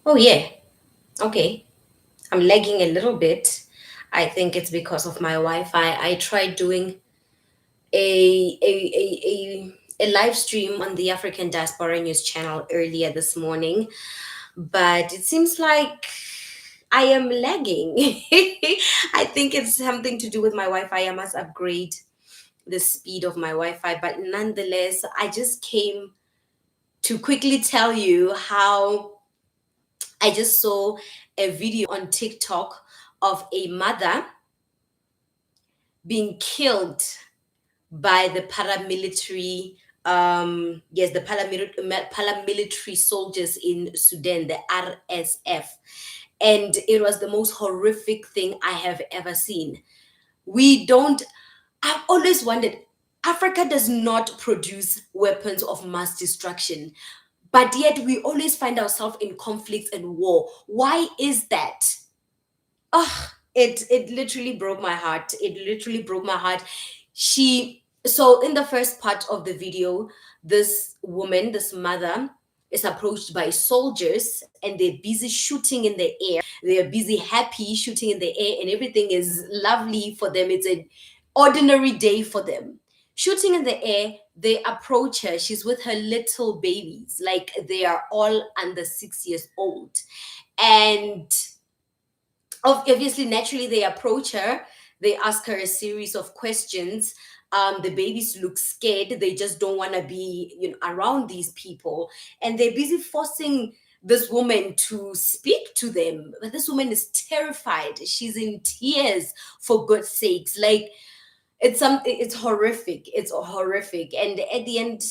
Oh, yeah. Okay. I'm lagging a little bit. I think it's because of my Wi-Fi. I tried doing a live stream on the African Diaspora News channel earlier this morning, but it seems like I am lagging. I think it's something to do with my Wi-Fi. I must upgrade the speed of my Wi-Fi, but nonetheless, I just came to quickly tell you how I just saw a video on TikTok of a mother being killed by the paramilitary yes, the paramilitary soldiers in Sudan, the RSF. And it was the most horrific thing I have ever seen. We don't I've always wondered, Africa does not produce weapons of mass destruction, but yet we always find ourselves in conflicts and war. Why is that? Oh, it literally broke my heart. It literally broke my heart. So in the first part of the video, this woman, this mother, is approached by soldiers and they're busy shooting in the air. They're busy happy shooting in the air and everything is lovely for them. It's an ordinary day for them. Shooting in the air, they approach her. She's with her little babies, like they are all under 6 years old. And obviously, naturally, they approach her. They ask her a series of questions. The babies look scared. They just don't want to be, around these people, and they're busy forcing this woman to speak to them. But this woman is terrified. She's in tears, for God's sakes. Like, it's something. It's horrific. It's horrific. And at the end,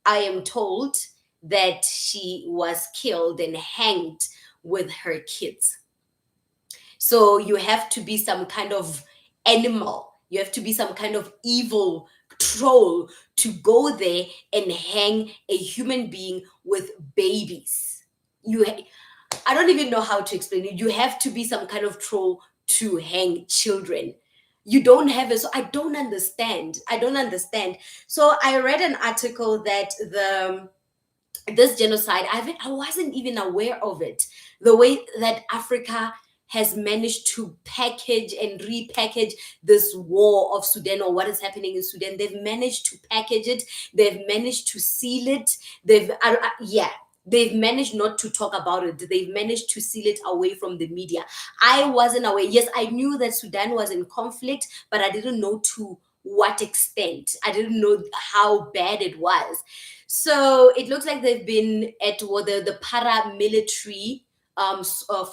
I am told that she was killed and hanged with her kids. So you have to be some kind of animal. You have to be some kind of evil troll to go there and hang a human being with babies. I don't even know how to explain it. You have to be some kind of troll to hang children. You don't have it. So I don't understand. I don't understand. So I read an article that the this genocide, I wasn't even aware of it. The way that Africa has managed to package and repackage this war of Sudan, or what is happening in Sudan, they've managed to package it, they've managed to seal it, yeah, they've managed not to talk about it, they've managed to seal it away from the media. I wasn't aware. Yes, I knew that Sudan was in conflict, but I didn't know to what extent. I didn't know how bad it was. So it looks like they've been at war. The paramilitary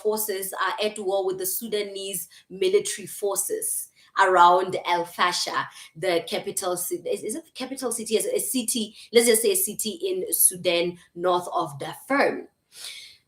forces are at war with the Sudanese military forces around El Fasher, the capital city. Is it the capital city? Yes, a city. Let's just say a city in Sudan, north of Darfur.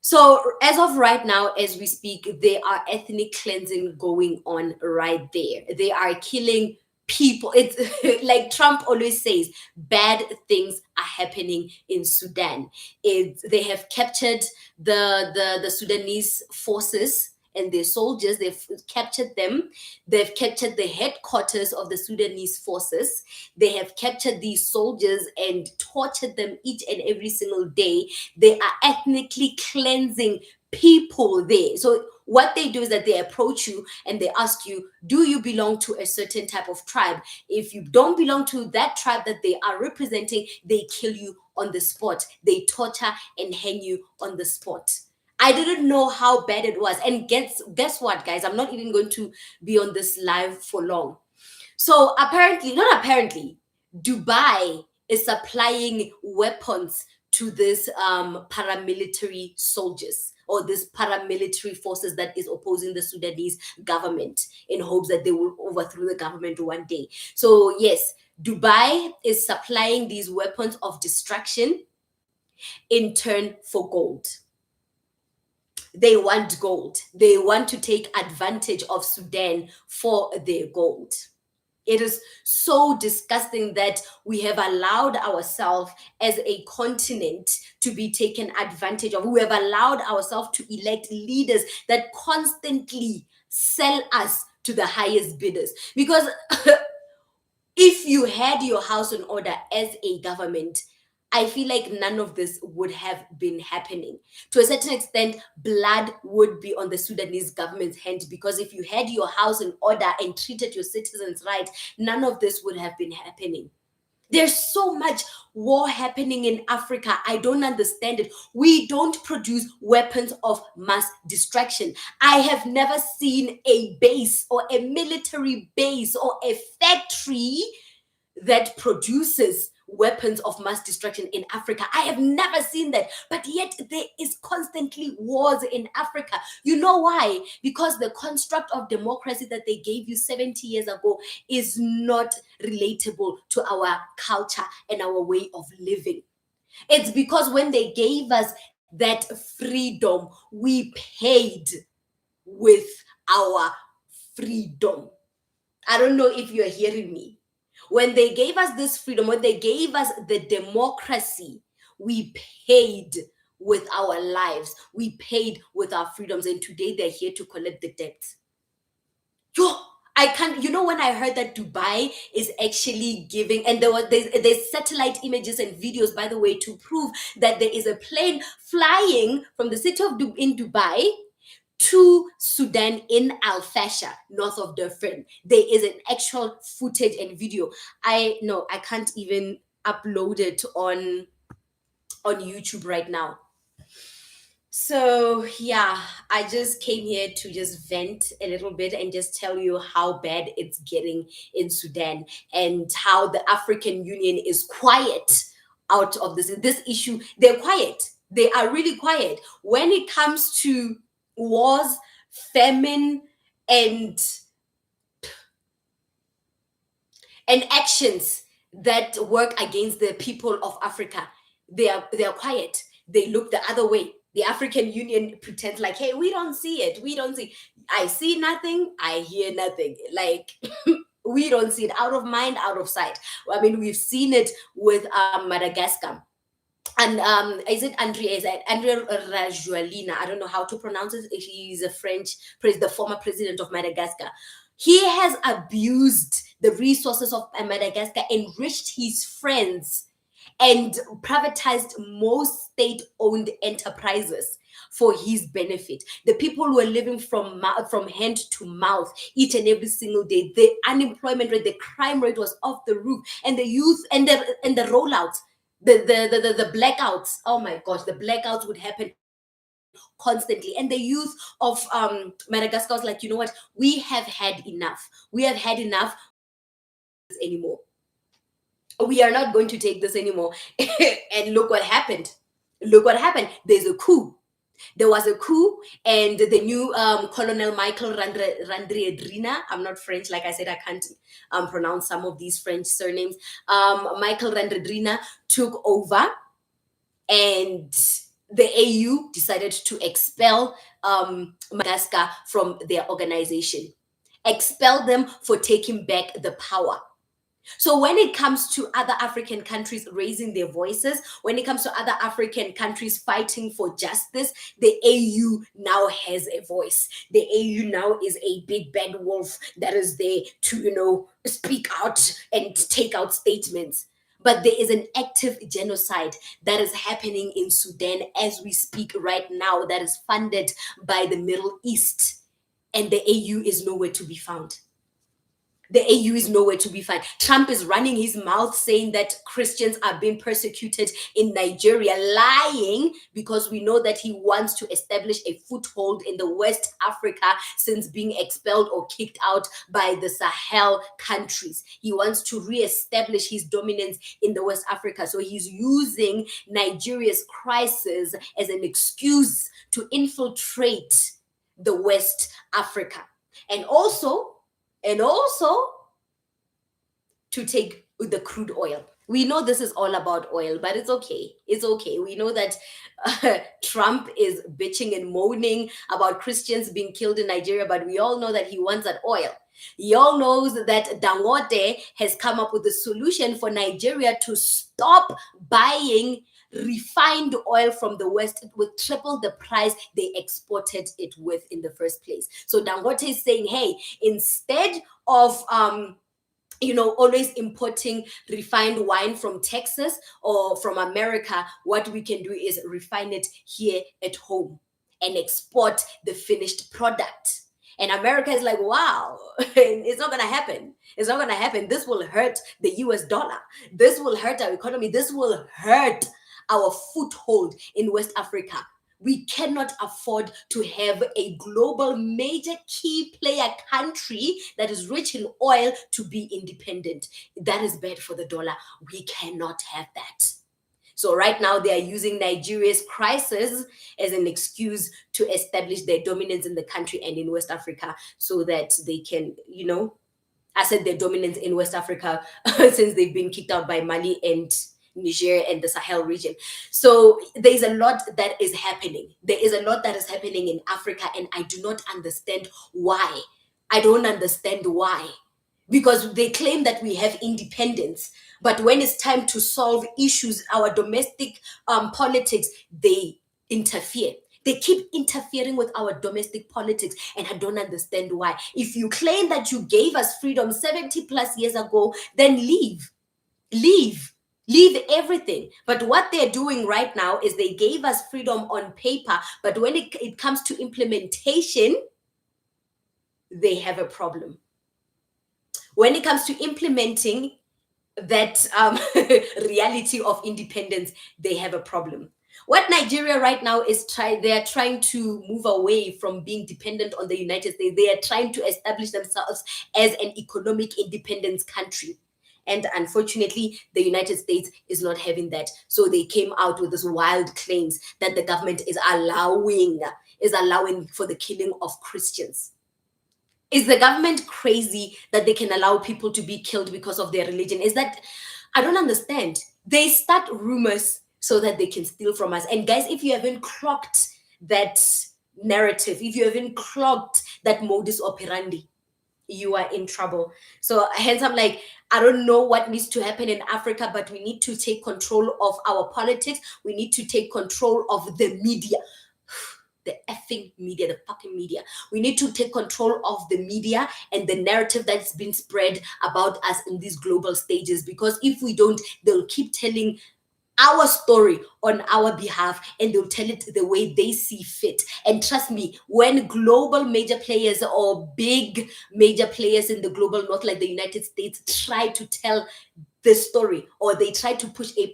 So as of right now, as we speak, there are ethnic cleansing going on right there. They are killing people. It's like Trump always says, bad things are happening in Sudan. They have captured the Sudanese forces and their soldiers. They've captured them. They've captured the headquarters of the Sudanese forces. They have captured these soldiers and tortured them each and every single day. They are ethnically cleansing people there. So what they do is that they approach you and they ask you, do you belong to a certain type of tribe? If you don't belong to that tribe that they are representing, they kill you on the spot. They torture and hang you on the spot. I didn't know how bad it was. And guess what, guys? I'm not even going to be on this live for long. So apparently, not apparently, Dubai is supplying weapons to this paramilitary soldiers, or this paramilitary forces that is opposing the Sudanese government, in hopes that they will overthrow the government one day. So yes, Dubai is supplying these weapons of destruction in turn for gold. They want gold. They want to take advantage of Sudan for their gold. It is so disgusting that we have allowed ourselves as a continent to be taken advantage of. We have allowed ourselves to elect leaders that constantly sell us to the highest bidders. Because if you had your house in order as a government, I feel like none of this would have been happening. To a certain extent, blood would be on the Sudanese government's hand, because if you had your house in order and treated your citizens right, none of this would have been happening. There's so much war happening in Africa. I don't understand it. We don't produce weapons of mass destruction. I have never seen a base or a military base or a factory that produces weapons of mass destruction in Africa. I have never seen that. But yet there is constantly wars in Africa. You know why? Because the construct of democracy that they gave you 70 years ago is not relatable to our culture and our way of living. It's because when they gave us that freedom, we paid with our freedom. I don't know if you're hearing me. When they gave us this freedom, when they gave us the democracy, we paid with our lives, we paid with our freedoms, and today they're here to collect the debt. Yo, I can't, when I heard that Dubai is actually giving, and there's satellite images and videos, by the way, to prove that there is a plane flying from the city of in Dubai to Sudan in Fasher, north of Darfur. There is an actual footage and video. I can't even upload it on YouTube right now. So yeah, I just came here to just vent a little bit and just tell you how bad it's getting in Sudan, and how the African Union is quiet out of this issue. They're quiet. They are really quiet when it comes to wars, famine, and actions that work against the people of Africa. They are quiet. They look the other way. The African Union pretends like, hey, we don't see it. We don't see. I see nothing. I hear nothing. Like we don't see it. Out of mind, out of sight. I mean, we've seen it with Madagascar. And is it Andrea? Is it Andrea Rajoelina? I don't know how to pronounce it. He's a French the former president of Madagascar. He has abused the resources of Madagascar, enriched his friends, and privatized most state-owned enterprises for his benefit. The people who are living from hand to mouth each and every single day. The unemployment rate, the crime rate was off the roof, and the youth and the rollouts, the blackouts. Oh my gosh, the blackouts would happen constantly, and the youth of Madagascar was like, you know what, we have had enough. We have had enough anymore. We are not going to take this anymore. And look what happened. Look what happened. There's a coup. There was a coup, and the new Colonel Michael Randriedrina, I'm not French, like I said, I can't pronounce some of these French surnames. Michael Randriedrina took over, and the AU decided to expel Madagascar from their organization, expel them for taking back the power. So when it comes to other African countries raising their voices, when it comes to other African countries fighting for justice, the AU now has a voice. The AU now is a big bad wolf that is there to, speak out and take out statements. But there is an active genocide that is happening in Sudan as we speak right now, that is funded by the Middle East. And the AU is nowhere to be found. The AU is nowhere to be found. Trump is running his mouth saying that Christians are being persecuted in Nigeria, lying, because we know that he wants to establish a foothold in the West Africa since being expelled or kicked out by the Sahel countries. He wants to reestablish his dominance in the West Africa. So he's using Nigeria's crisis as an excuse to infiltrate the West Africa. And also to take the crude oil. We know this is all about oil, but it's okay. It's okay. We know that Trump is bitching and moaning about Christians being killed in Nigeria, but we all know that he wants that oil. He all knows that Dangote has come up with a solution for Nigeria to stop buying refined oil from the West with triple the price they exported it with in the first place. So Dangote is saying, hey, instead of always importing refined wine from Texas or from America. What we can do is refine it here at home and export the finished product. And America is like, wow, it's not going to happen. It's not going to happen. This will hurt the US dollar. This will hurt our economy. This will hurt our foothold in West Africa. We cannot afford to have a global major key player country that is rich in oil to be independent. That is bad for the dollar. We cannot have that. So right now they are using Nigeria's crisis as an excuse to establish their dominance in the country and in West Africa so that they can, assert their dominance in West Africa since they've been kicked out by Mali and Niger and the Sahel region. So there's a lot that is happening. There is a lot that is happening in Africa, and I do not understand why. I don't understand why. Because they claim that we have independence, but when it's time to solve issues, our domestic politics, they interfere. They keep interfering with our domestic politics, and I don't understand why. If you claim that you gave us freedom 70 plus years ago, then leave. Leave everything. But what they're doing right now is they gave us freedom on paper, but when it comes to implementation, they have a problem. When it comes to implementing that reality of independence, they have a problem. What Nigeria right now is they are trying to move away from being dependent on the United States. They are trying to establish themselves as an economic independence country. And unfortunately, the United States is not having that. So they came out with these wild claims that the government is allowing for the killing of Christians. Is the government crazy that they can allow people to be killed because of their religion? Is that, I don't understand. They start rumors so that they can steal from us. And guys, if you haven't clocked that narrative, if you haven't clocked that modus operandi, you are in trouble. So hence I'm like, I don't know what needs to happen in Africa, but we need to take control of our politics. We need to take control of the media. The effing media, the fucking media. We need to take control of the media and the narrative that's been spread about us in these global stages, because if we don't, they'll keep telling our story on our behalf, and they'll tell it the way they see fit. And trust me, when global major players or big major players in the global north, like the United States, try to tell the story, or they try to push a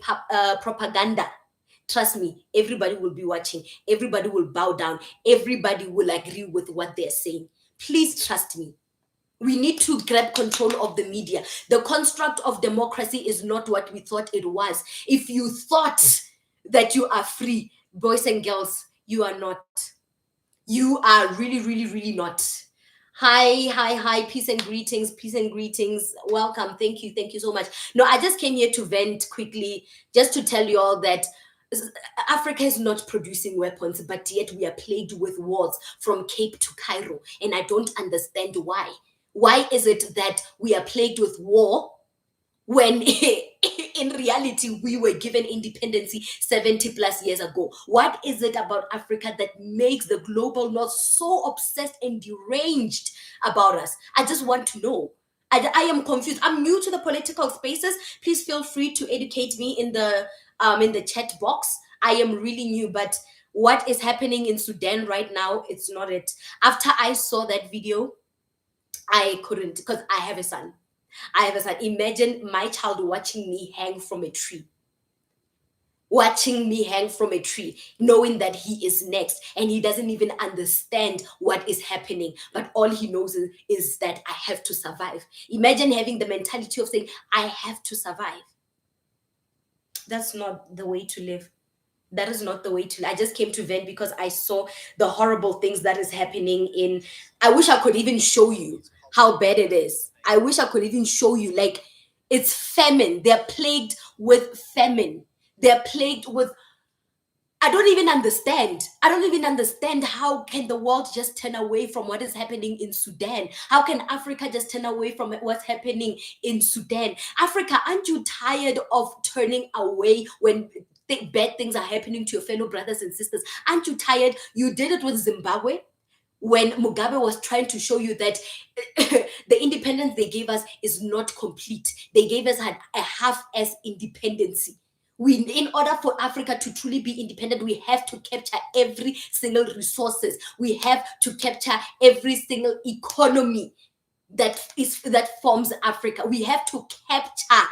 propaganda, trust me, everybody will be watching. Everybody will bow down. Everybody will agree with what they're saying. Please trust me. We need to grab control of the media. The construct of democracy is not what we thought it was. If you thought that you are free, boys and girls, you are not. You are really, really, really not. Hi, peace and greetings. Welcome. Thank you so much. No, I just came here to vent quickly, just to tell you all that Africa is not producing weapons, but yet we are plagued with wars from Cape to Cairo. And I don't understand why. Why is it that we are plagued with war when in reality we were given independence 70 plus years ago? What is it about Africa that makes the global north so obsessed and deranged about us? I just want to know. I am confused. I'm new to the political spaces. Please feel free to educate me in the chat box. I am really new, but what is happening in Sudan right now, it's not it. After I saw that video, I couldn't, because I have a son. Imagine my child watching me hang from a tree. Knowing that he is next, and he doesn't even understand what is happening, but all he knows is that I have to survive. Imagine having the mentality of saying, I have to survive. That's not the way to live. That is not the way to. I just came to vent because I saw the horrible things that is happening in. I wish I could even show you how bad it is. I wish I could even show you, like, it's famine. They're plagued with famine. They're plagued with. I don't even understand how can the world just turn away from what is happening in Sudan? How can Africa just turn away from what's happening in Sudan? Africa, aren't you tired of turning away when bad things are happening to your fellow brothers and sisters? Aren't you tired? You did it with Zimbabwe. when Mugabe was trying to show you that the independence they gave us is not complete. They gave us a half-as independency. In order for Africa to truly be independent, we have to capture every single resources. We have to capture every single economy that forms Africa. We have to capture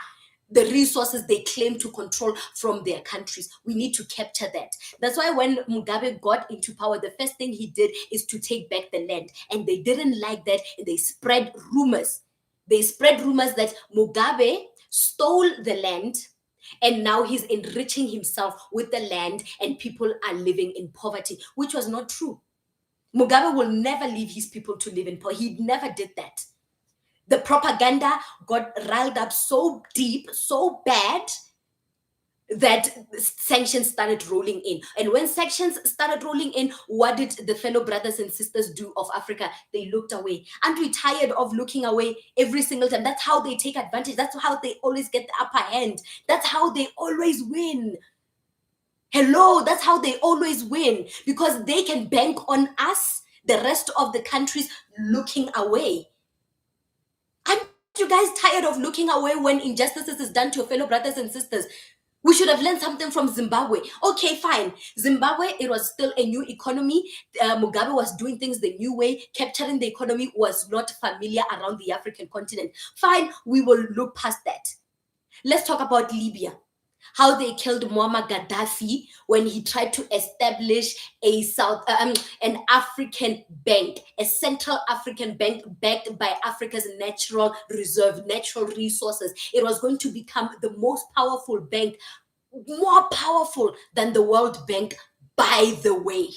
the resources they claim to control from their countries. We need to capture that. That's why when Mugabe got into power, the first thing he did is to take back the land. And they didn't like that. And they spread rumors. They spread rumors that Mugabe stole the land and now he's enriching himself with the land and people are living in poverty, which was not true. Mugabe will never leave his people to live in poverty. He never did that. The propaganda got riled up so deep, so bad, that sanctions started rolling in. And when sanctions started rolling in, what did the fellow brothers and sisters do of Africa? They looked away. Aren't we tired of looking away every single time? That's how they take advantage. That's how they always get the upper hand. That's how they always win. Hello, that's how they always win, because they can bank on us, the rest of the countries, looking away. Aren't you guys tired of looking away when injustices is done to your fellow brothers and sisters? We should have learned something from Zimbabwe. Okay, fine. Zimbabwe, it was still a new economy. Mugabe was doing things the new way. Capturing the economy was not familiar around the African continent. Fine, we will look past that. Let's talk about Libya. How they killed Muammar Gaddafi when he tried to establish an African bank, a Central African bank backed by Africa's natural reserve, natural resources. It was going to become the most powerful bank, more powerful than the World Bank, by the way.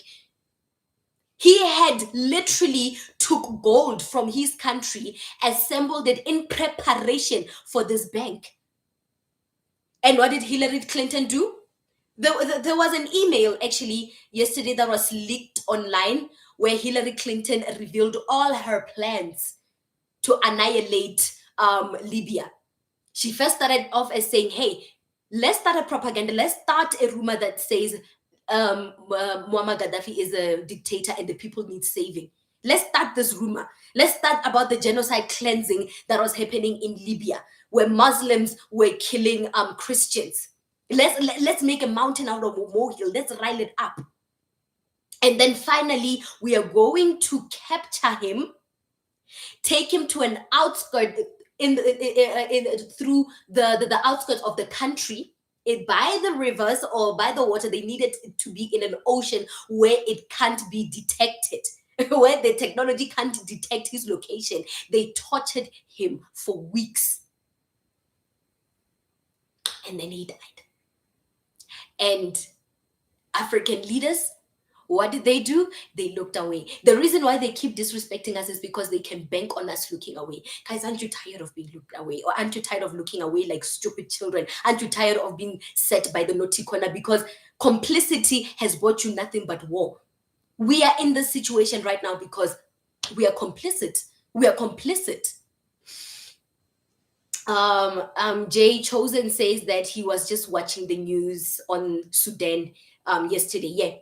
He had literally took gold from his country, assembled it in preparation for this bank. And what did Hillary Clinton do? There was an email actually yesterday that was leaked online where Hillary Clinton revealed all her plans to annihilate Libya. She first started off as saying, hey, let's start a propaganda, let's start a rumor that says Muammar Gaddafi is a dictator and the people need saving. Let's start this rumor. Let's start about the genocide cleansing that was happening in Libya, where Muslims were killing Christians. Let's make a mountain out of a molehill. Let's rile it up. And then finally, we are going to capture him, take him to an outskirt through the outskirts of the country, by the rivers or by the water. They needed to be in an ocean where it can't be detected, where the technology can't detect his location. They tortured him for weeks. And then he died. And African leaders, what did they do? They looked away. The reason why they keep disrespecting us is because they can bank on us looking away. Guys, aren't you tired of being looked away? Or aren't you tired of looking away like stupid children? Aren't you tired of being set by the naughty corner? Because complicity has brought you nothing but war. We are in this situation right now because we are complicit. We are complicit. Jay Chosen says that he was just watching the news on Sudan yesterday. Yeah,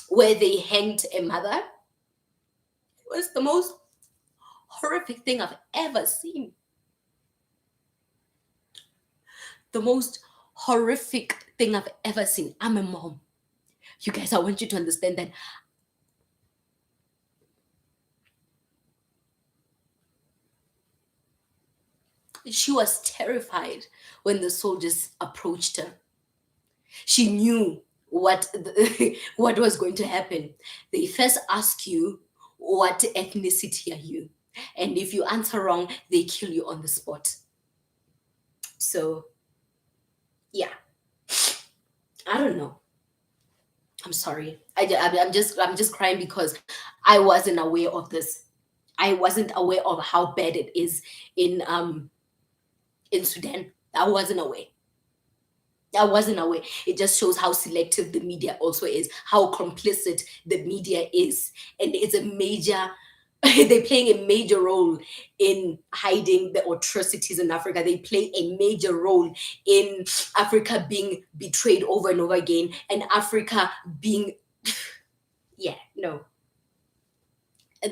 where they hanged a mother. It was the most horrific thing I've ever seen. The most horrific thing I've ever seen. I'm a mom. You guys, I want you to understand that she was terrified when the soldiers approached her. She knew what what was going to happen. They first ask you, what ethnicity are you? And if you answer wrong, they kill you on the spot. So, yeah, I don't know. I'm sorry. I'm just crying because I wasn't aware of this. I wasn't aware of how bad it is in Sudan. I wasn't aware. I wasn't aware. It just shows how selective the media also is, how complicit the media is. And it's a major, they're playing a major role in hiding the atrocities in Africa. They play a major role in Africa being betrayed over and over again, and Africa being, yeah, no.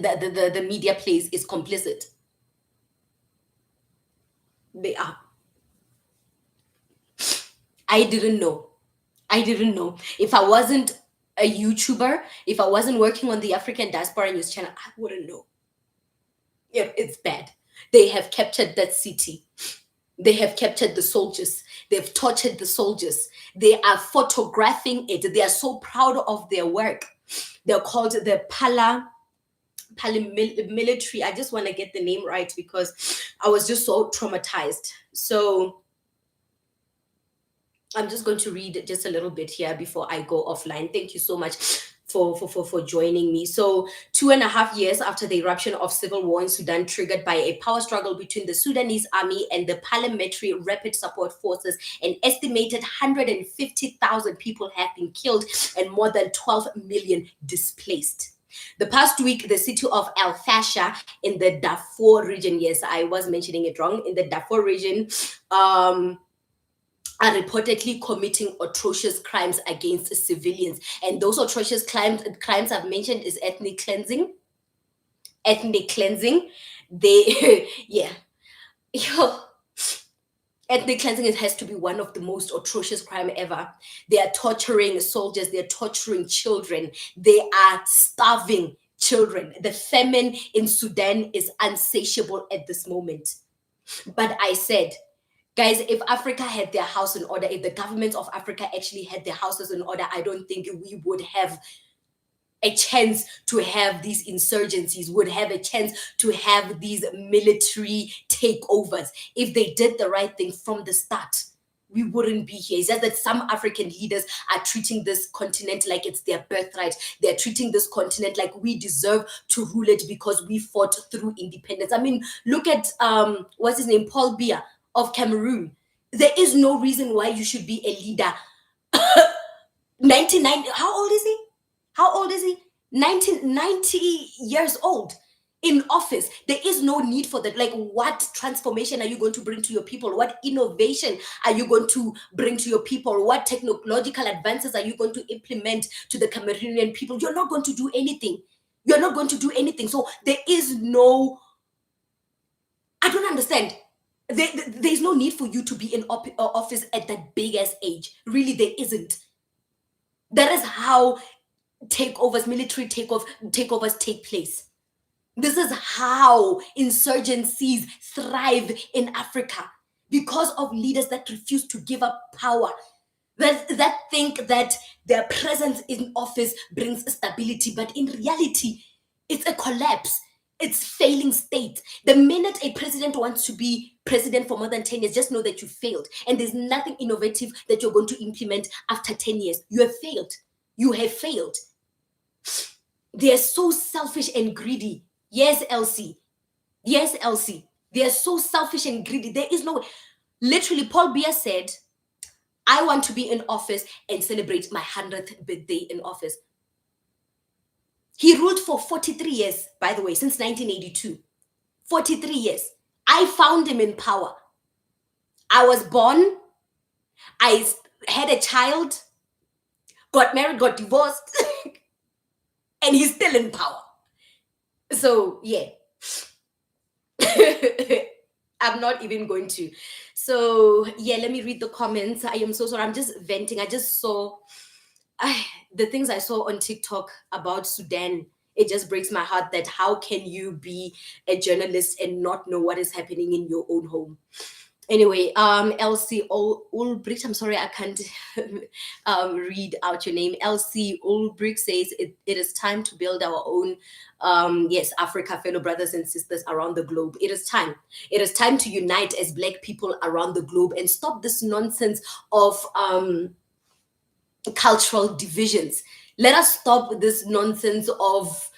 the media plays is complicit. They are. I didn't know. I didn't know. If I wasn't a YouTuber, if I wasn't working on the African Diaspora News channel, I wouldn't know. Yeah, it's bad. They have captured that city. They have captured the soldiers. They've tortured the soldiers. They are photographing it. They are so proud of their work. They're called the paramilitary. I just want to get the name right because I was just so traumatized. So I'm just going to read just a little bit here before I go offline. Thank you so much for joining me. So 2.5 years after the eruption of civil war in Sudan, triggered by a power struggle between the Sudanese Army and the Paramilitary Rapid Support Forces, an estimated 150,000 people have been killed and more than 12 million displaced. The past week, the city of Fasher in the Darfur region, yes, I was mentioning it wrong, in the Darfur region, are reportedly committing atrocious crimes against civilians. And those atrocious crimes I've mentioned is ethnic cleansing. Ethnic cleansing. They, yeah. Yo, ethnic cleansing, it has to be one of the most atrocious crime ever. They are torturing soldiers. They are torturing children. They are starving children. The famine in Sudan is insatiable at this moment. But I said, guys, if Africa had their house in order, if the governments of Africa actually had their houses in order, I don't think we would have a chance to have these insurgencies, would have a chance to have these military takeovers. If they did the right thing from the start, we wouldn't be here. It's just that some African leaders are treating this continent like it's their birthright. They're treating this continent like we deserve to rule it because we fought through independence. I mean, look at what's his name, Paul Biya of Cameroon. There is no reason why you should be a leader. 99, how old is he? How old is he? 1990 years old in office. There is no need for that. Like, what transformation are you going to bring to your people? What innovation are you going to bring to your people? What technological advances are you going to implement to the Cameroonian people? You're not going to do anything. You're not going to do anything. So there is no, I don't understand. There's no need for you to be in office at that big ass age. Really, there isn't. That is how takeovers, military takeovers take place. This is how insurgencies thrive in Africa, because of leaders that refuse to give up power, that think that their presence in office brings stability, but in reality, it's a collapse. It's failing state. The minute a president wants to be president for more than 10 years, just know that you failed. And there's nothing innovative that you're going to implement after 10 years. You have failed. You have failed. They're so selfish and greedy. Yes, Elsie. Yes, Elsie. They are so selfish and greedy. There is no, literally, Paul Biya said, I want to be in office and celebrate my 100th birthday in office. He ruled for 43 years, by the way, since 1982. 43 years. I found him in power. I was born. I had a child, got married, got divorced, and he's still in power. So, yeah. I'm not even going to. So, yeah, let me read the comments. I am so sorry. I'm just venting. I just saw the things I saw on TikTok about Sudan. It just breaks my heart that how can you be a journalist and not know what is happening in your own home? Anyway, Elsie Ulbricht, I'm sorry I can't read out your name. Elsie Ulbricht says it is time to build our own, yes, Africa, fellow brothers and sisters around the globe. It is time. It is time to unite as Black people around the globe and stop this nonsense of cultural divisions. Let us stop this nonsense of,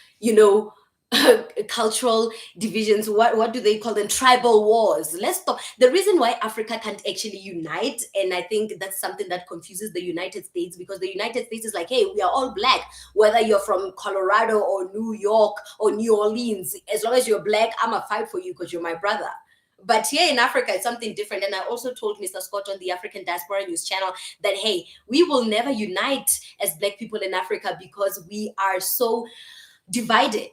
cultural divisions. What do they call them? Tribal wars. Let's stop. The reason why Africa can't actually unite, and I think that's something that confuses the United States, because the United States is like, hey, we are all Black, whether you're from Colorado or New York or New Orleans. As long as you're Black, I'm a fight for you because you're my brother. But here in Africa, it's something different. And I also told Mr. Scott on the African Diaspora News channel that, hey, we will never unite as Black people in Africa because we are so divided.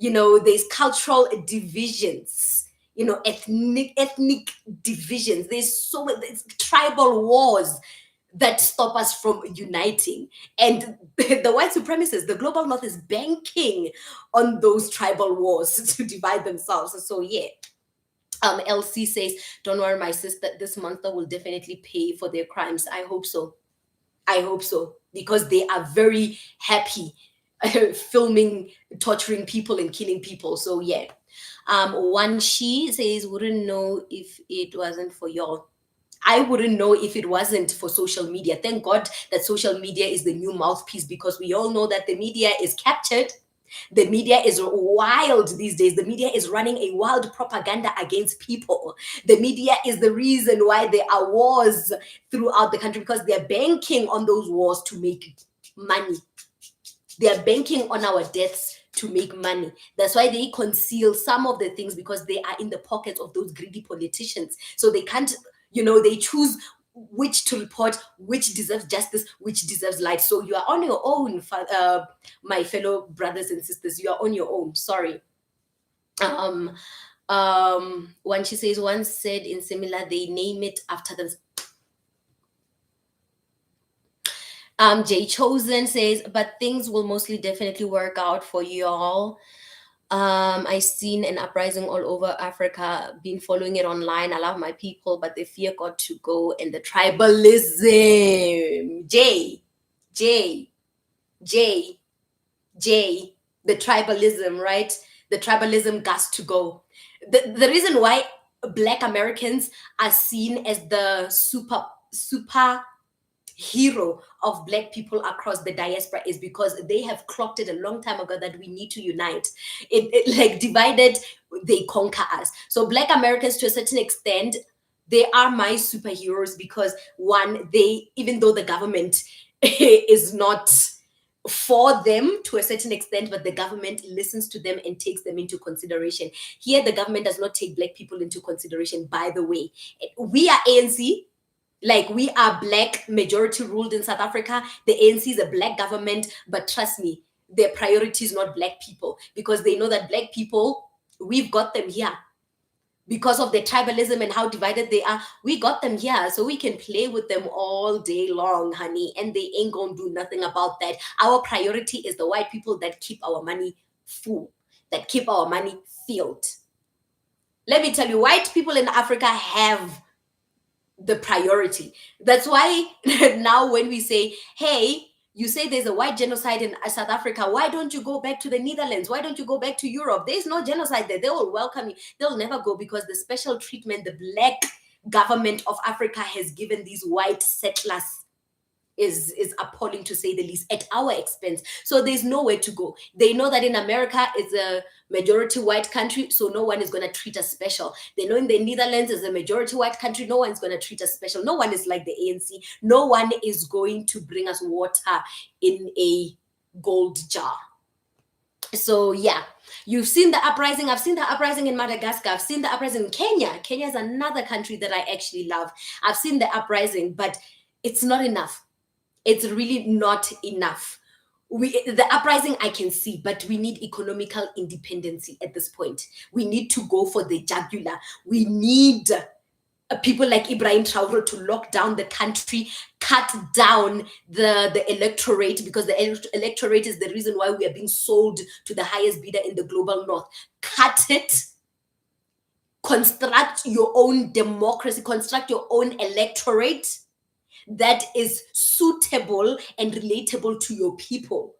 there's cultural divisions, ethnic divisions. There's tribal wars that stop us from uniting. And the white supremacists, the global north, is banking on those tribal wars to divide themselves. So yeah. LC says, don't worry, my sister, this month will definitely pay for their crimes. I hope so. I hope so, because they are very happy filming, torturing people and killing people. So yeah. One she says, wouldn't know if it wasn't for y'all. I wouldn't know if it wasn't for social media. Thank God that social media is the new mouthpiece, because we all know that the media is captured. The media is wild these days. The media is running a wild propaganda against people. The media is the reason why there are wars throughout the country, because they're banking on those wars to make money. They're banking on our deaths to make money. That's why they conceal some of the things, because they are in the pockets of those greedy politicians. So they can't, they choose which to report, which deserves justice, which deserves light. So you are on your own, my fellow brothers and sisters. You are on your own. Sorry. When she says, once said in similar, they name it after them. Jay Chosen says, but things will mostly definitely work out for y'all. I seen an uprising all over Africa, been following it online. I love my people, but the fear got to go, and the tribalism. J, the tribalism, right? The tribalism got to go. The reason why Black Americans are seen as the super hero of Black people across the diaspora is because they have clocked it a long time ago that we need to unite. It like divided, they conquer us. So Black Americans, to a certain extent, they are my superheroes, because one, they, even though the government is not for them to a certain extent, but the government listens to them and takes them into consideration. Here, the government does not take Black people into consideration, by the way. We are ANC, like we are Black majority ruled in South Africa. The ANC is a Black government, but trust me, their priority is not Black people, because they know that Black people, we've got them here. Because of their tribalism and how divided they are, we got them here, so we can play with them all day long, honey, and they ain't gonna do nothing about that. Our priority is the white people that keep our money full, that keep our money filled. Let me tell you, white people in Africa have the priority. That's why now when we say, hey, you say there's a white genocide in South Africa, why don't you go back to the Netherlands? Why don't you go back to Europe? There's no genocide there. They will welcome you. They'll never go, because the special treatment the Black government of Africa has given these white settlers is appalling, to say the least, at our expense. So there's nowhere to go. They know that in America it's a majority white country, so no one is going to treat us special. They know in the Netherlands is a majority white country, no one's going to treat us special. No one is like the ANC. No one is going to bring us water in a gold jar. So yeah, you've seen the uprising. I've seen the uprising in Madagascar. I've seen the uprising in Kenya. Kenya is another country that I actually love. I've seen the uprising, but it's not enough. It's really not enough. The uprising I can see, but we need economical independency at this point. We need to go for the jugular. We need people like Ibrahim Traore to lock down the country, cut down the electorate, because the electorate is the reason why we are being sold to the highest bidder in the global north. Cut it. Construct your own democracy. Construct your own electorate that is suitable and relatable to your people.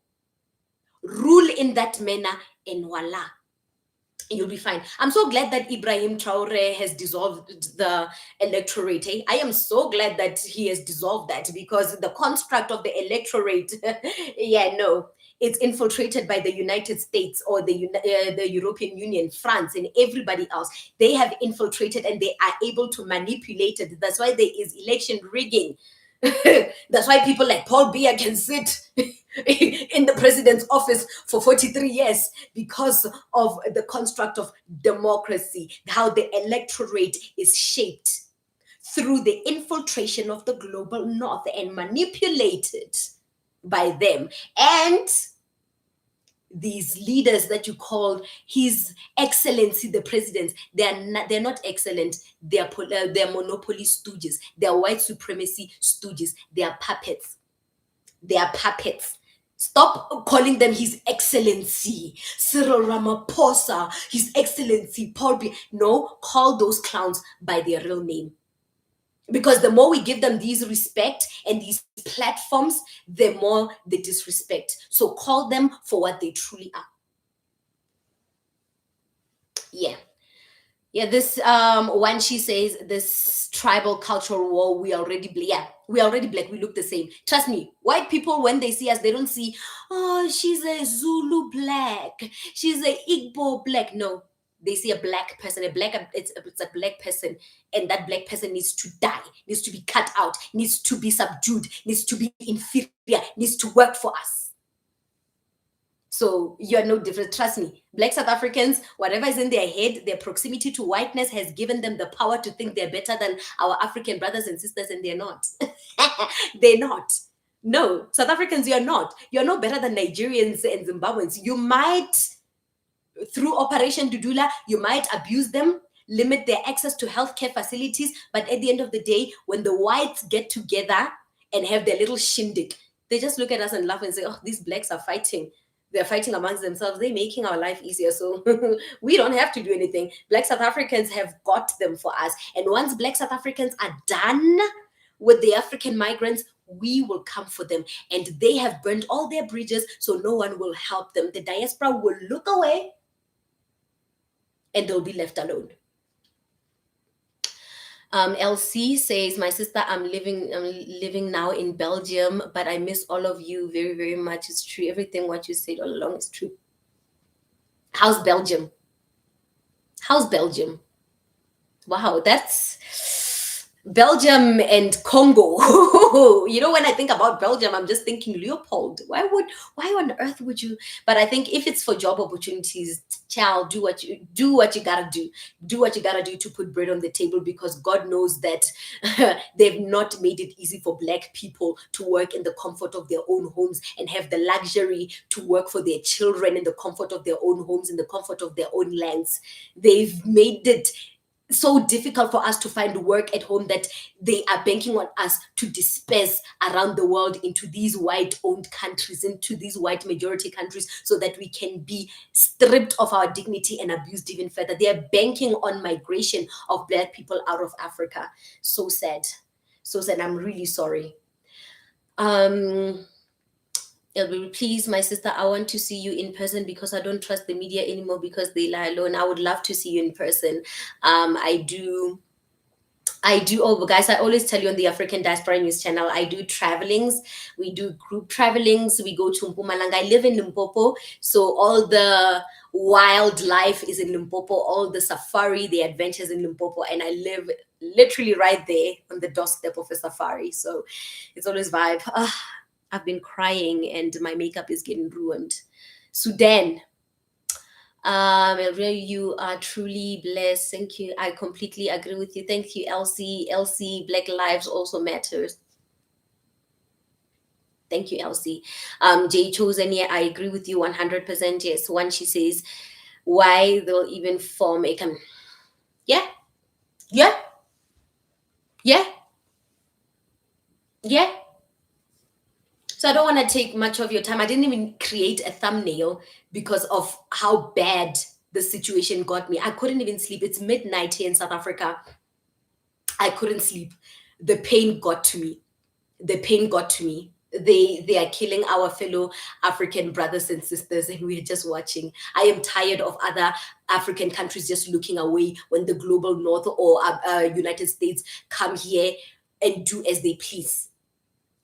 Rule in that manner, and voila, you'll be fine. I'm so glad that Ibrahim Traore has dissolved the electorate. I am so glad that he has dissolved that, because the construct of the electorate, yeah, no, it's infiltrated by the United States or the European Union, France, and everybody else. They have infiltrated and they are able to manipulate it. That's why there is election rigging. That's why people like Paul Biya can sit in the president's office for 43 years, because of the construct of democracy, how the electorate is shaped through the infiltration of the global north and manipulated by them. And these leaders that you call His Excellency the President, they're not excellent. They're monopoly stooges. They're white supremacy stooges. They are puppets. They are puppets. Stop calling them His Excellency Cyril Ramaphosa, His Excellency Paul B. No, call those clowns by their real name. Because the more we give them these respect and these platforms, the more they disrespect. So call them for what they truly are. Yeah. Yeah, this when she says this tribal cultural war, we already yeah, we already black, we look the same. Trust me, white people when they see us, they don't see, oh, she's a Zulu black, she's a Igbo black. No, they see a black person, it's a black person, and that black person needs to die, needs to be cut out, needs to be subdued, needs to be inferior, needs to work for us. So you're no different. Trust me. Black South Africans, whatever is in their head, their proximity to whiteness has given them the power to think they're better than our African brothers and sisters, and they're not. They're not. No, South Africans, you're not. You're no better than Nigerians and Zimbabweans. You might, through Operation Dudula, you might abuse them, limit their access to healthcare facilities. But at the end of the day, when the whites get together and have their little shindig, they just look at us and laugh and say, oh, these blacks are fighting. They're fighting amongst themselves. They're making our life easier. So we don't have to do anything. Black South Africans have got them for us. And once Black South Africans are done with the African migrants, we will come for them. And they have burned all their bridges, so no one will help them. The diaspora will look away and they'll be left alone. LC says, my sister, I'm living now in Belgium, but I miss all of you very, very much. It's true. Everything what you said all along is true. How's Belgium? How's Belgium? Wow, that's Belgium and Congo. You know, when I think about Belgium, I'm just thinking Leopold. Why on earth would you? But I think if it's for job opportunities, child, do what you gotta do. Do what you gotta do to put bread on the table, because God knows that they've not made it easy for Black people to work in the comfort of their own homes and have the luxury to work for their children in the comfort of their own homes, in the comfort of their own lands. They've made it so difficult for us to find work at home that they are banking on us to disperse around the world into these white-owned countries, into these white majority countries, so that we can be stripped of our dignity and abused even further. They are banking on migration of Black people out of Africa. So sad. So sad. I'm really sorry. Please, my sister, I want to see you in person because I don't trust the media anymore because they lie alone. I would love to see you in person. I do. Oh, guys, I always tell you on the African Diaspora News channel, I do travelings. We do group travelings. We go to Mpumalanga. I live in Limpopo, so all the wildlife is in Limpopo, all the safari, the adventures in Limpopo, and I live literally right there on the doorstep of a safari. So it's always vibe. I've been crying and my makeup is getting ruined. Sudan. You are truly blessed. Thank you. I completely agree with you. Thank you, Elsie. Elsie, Black Lives also matters. Thank you, Elsie. Jay Chosen, yeah, I agree with you 100%. Yes, when she says why they'll even form a yeah, yeah, yeah, yeah. So I don't want to take much of your time. I didn't even create a thumbnail because of how bad the situation got me. I couldn't even sleep. It's midnight here in South Africa. I couldn't sleep. The pain got to me. The pain got to me. They are killing our fellow African brothers and sisters, and we're just watching. I am tired of other African countries just looking away when the global north or United States come here and do as they please.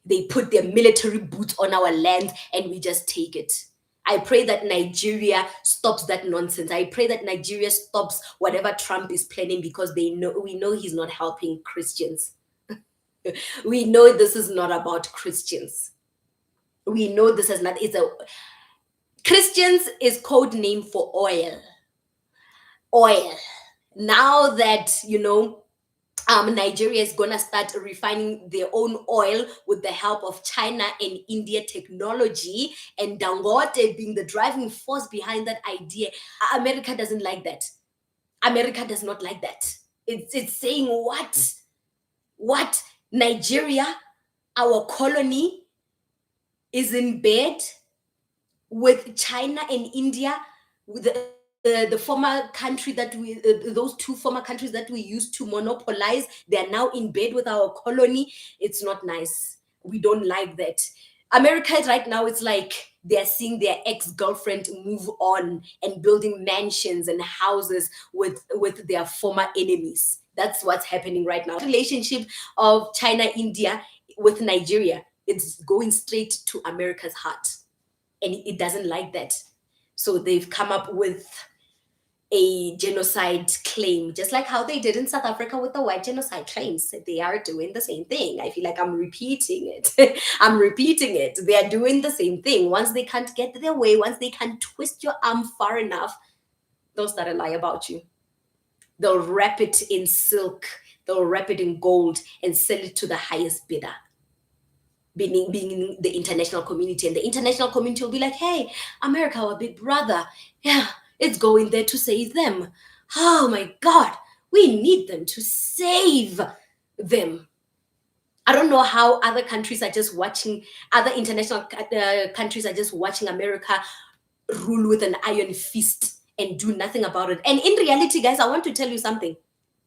They put their military boots on our land and we just take it. I pray that Nigeria stops that nonsense. I pray that Nigeria stops whatever Trump is planning, because we know he's not helping Christians. We know this is not about Christians. We know this is not, Christians is code name for oil. Oil. Now that, Nigeria is gonna start refining their own oil with the help of China and India technology, and Dangote being the driving force behind that idea. America doesn't like that. America does not like that. It's saying what? What? Nigeria, our colony, is in bed with China and India, with the former country that those two former countries that we used to monopolize, they are now in bed with our colony. It's not nice. We don't like that. America right now, it's like they're seeing their ex-girlfriend move on and building mansions and houses with their former enemies. That's what's happening right now. Relationship of China, India with Nigeria, it's going straight to America's heart, and it doesn't like that. So they've come up with a genocide claim, just like how they did in South Africa with the white genocide claims. They are doing the same thing. I feel like I'm repeating it. I'm repeating it. They are doing the same thing. Once they can't get their way, once they can't twist your arm far enough, they'll start a lie about you. They'll wrap it in silk, they'll wrap it in gold and sell it to the highest bidder, being the international community. And the international community will be like, hey, America, our big brother, yeah, it's going there to save them. Oh my God, we need them to save them. I don't know how other countries are just watching, other international countries are just watching America rule with an iron fist and do nothing about it. And in reality, guys, I want to tell you something.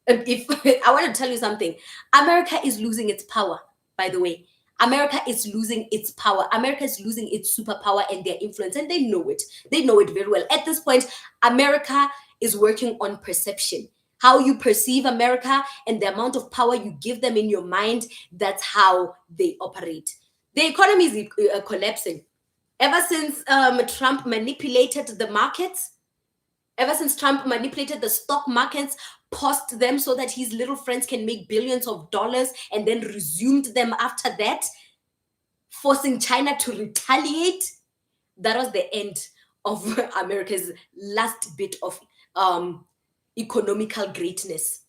If I want to tell you something, America is losing its power, by the way. America is losing its power. America is losing its superpower and their influence, and they know it. They know it very well. At this point, America is working on perception. How you perceive America and the amount of power you give them in your mind, that's how they operate. The economy is collapsing. Ever since Trump manipulated the markets, ever since Trump manipulated the stock markets, paused them so that his little friends can make billions of dollars, and then resumed them after that, forcing China to retaliate, that was the end of America's last bit of economical greatness.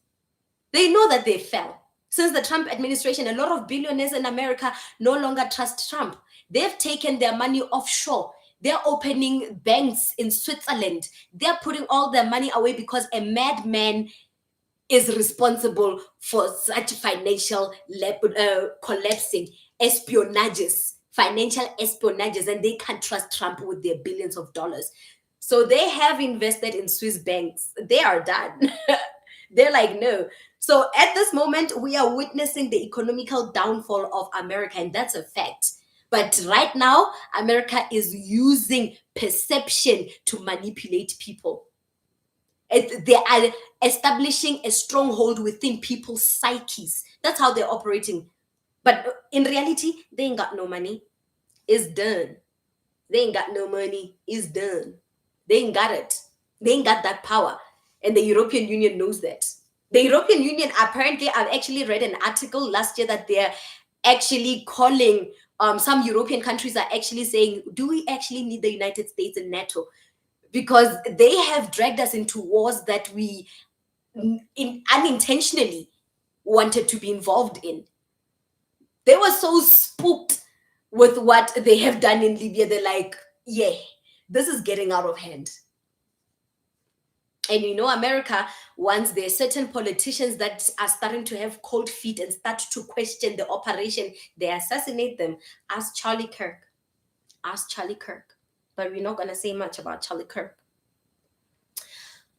They know that they fell. Since the Trump administration, a lot of billionaires in America no longer trust Trump. They've taken their money offshore. They're opening banks in Switzerland. They're putting all their money away because a madman is responsible for such financial collapsing, espionages, financial espionages, and they can't trust Trump with their billions of dollars. So they have invested in Swiss banks. They are done. They're like, no. So at this moment, we are witnessing the economical downfall of America, and that's a fact. But right now, America is using perception to manipulate people. They are establishing a stronghold within people's psyches. That's how they're operating. But in reality, they ain't got no money. It's done. They ain't got no money. It's done. They ain't got it. They ain't got that power. And the European Union knows that. The European Union, apparently, I've actually read an article last year that they're actually calling, some European countries are actually saying, do we actually need the United States and NATO? Because they have dragged us into wars that we unintentionally wanted to be involved in. They were so spooked with what they have done in Libya. They're like, yeah, this is getting out of hand. And you know, America, once there are certain politicians that are starting to have cold feet and start to question the operation, they assassinate them. Ask Charlie Kirk. Ask Charlie Kirk. But we're not going to say much about Charlie Kirk.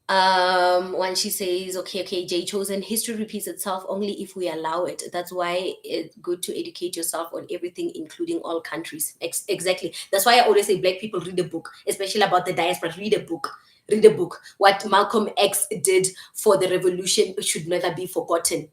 When she says, okay, Jay Chosen, history repeats itself only if we allow it. That's why it's good to educate yourself on everything, including all countries. Exactly. That's why I always say black people read a book, especially about the diaspora. Read a book. Read a book. What Malcolm X did for the revolution should never be forgotten.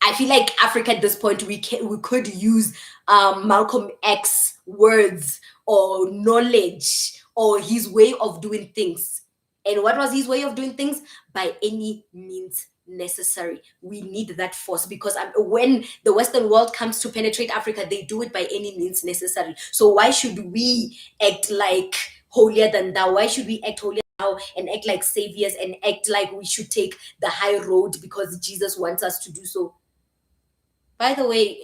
I feel like Africa at this point, we could use Malcolm X words or knowledge or his way of doing things. And what was his way of doing things? By any means necessary. We need that force, because when the Western world comes to penetrate Africa, they do it by any means necessary. So why should we act like holier than thou? Why should we act holier and act like saviors and act like we should take the high road because Jesus wants us to do so. By the way,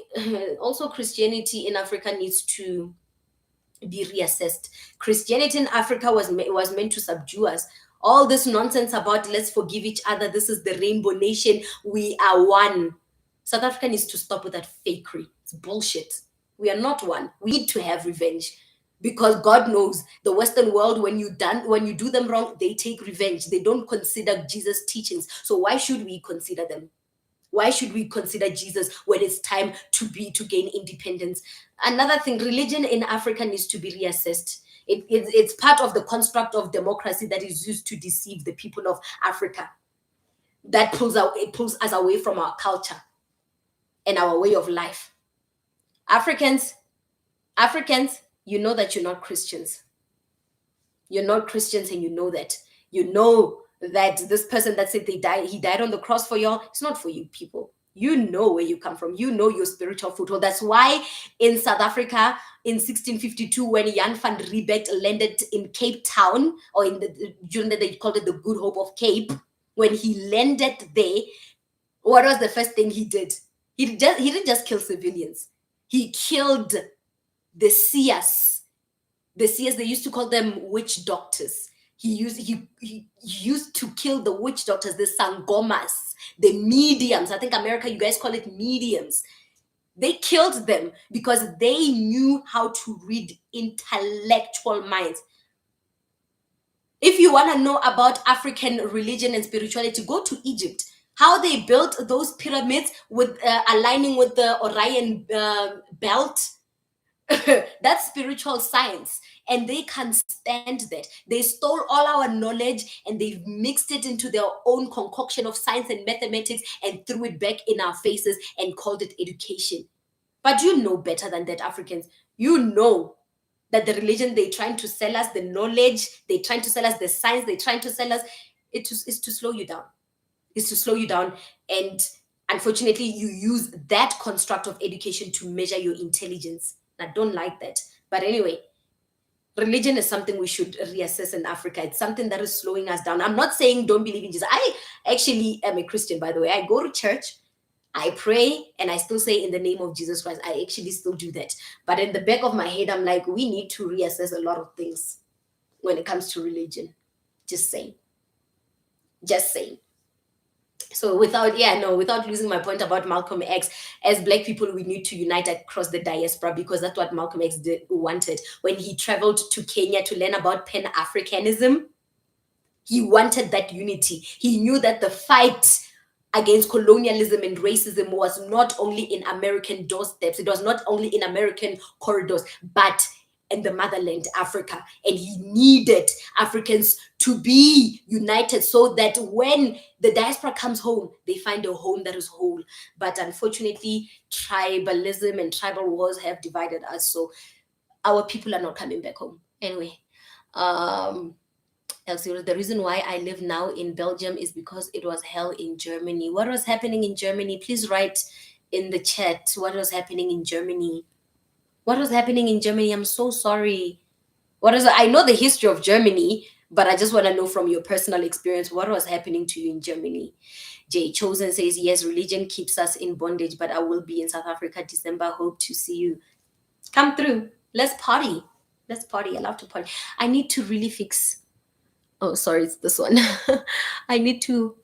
also Christianity in Africa needs to be reassessed. Christianity in Africa was meant to subdue us. All this nonsense about let's forgive each other, this is the rainbow nation, we are one. South Africa needs to stop with that fakery. It's bullshit. We are not one. We need to have revenge because God knows the Western world, when you do them wrong, they take revenge. They don't consider Jesus' teachings. So why should we consider them? Why should we consider Jesus when it's time to gain independence? Another thing, religion in Africa needs to be reassessed. It's part of the construct of democracy that is used to deceive the people of Africa. That it pulls us away from our culture and our way of life. Africans, you know that you're not Christians. You're not Christians, and you know that. You know that this person that said he died on the cross for y'all, it's not for you people. You know where you come from. You know your spiritual foothold. That's why in South Africa in 1652, when Jan van Riebeeck landed in Cape Town, or during the they called it the Good Hope of Cape, when he landed there, what was the first thing he did? He didn't just kill civilians. He killed the seers. The seers, they used to call them witch doctors. He used to kill the witch doctors, the sangomas, the mediums. I think America, you guys call it mediums. They killed them because they knew how to read intellectual minds. If you want to know about African religion and spirituality, go to Egypt. How they built those pyramids with aligning with the Orion belt. That's spiritual science, and they can't stand that. They stole all our knowledge and they've mixed it into their own concoction of science and mathematics and threw it back in our faces and called it education. But you know better than that, Africans. You know that the religion they're trying to sell us, the knowledge they're trying to sell us, the science they're trying to sell us, is to slow you down. It's to slow you down. And unfortunately, you use that construct of education to measure your intelligence. I don't like that. But anyway, religion is something we should reassess in Africa. It's something that is slowing us down. I'm not saying don't believe in Jesus. I actually am a Christian, by the way. I go to church, I pray, and I still say in the name of Jesus Christ. I actually still do that. But in the back of my head, I'm like, we need to reassess a lot of things when it comes to religion. Just saying. Just saying. So without losing my point about Malcolm X, as Black people, we need to unite across the diaspora, because that's what Malcolm X wanted when he traveled to Kenya to learn about Pan-Africanism. He wanted that unity. He knew that the fight against colonialism and racism was not only in American doorsteps, it was not only in American corridors, but in the motherland, Africa. And he needed Africans to be united so that when the diaspora comes home, they find a home that is whole. But unfortunately, tribalism and tribal wars have divided us. So our people are not coming back home. Anyway, the reason why I live now in Belgium is because it was hell in Germany. What was happening in Germany? Please write in the chat what was happening in Germany. What was happening in Germany? I'm so sorry. I know the history of Germany, but I just want to know from your personal experience, what was happening to you in Germany? Jay Chosen says, yes, religion keeps us in bondage, but I will be in South Africa December. Hope to see you. Come through. Let's party. Let's party. I love to party. I need to really fix. Oh, sorry, it's this one. I need to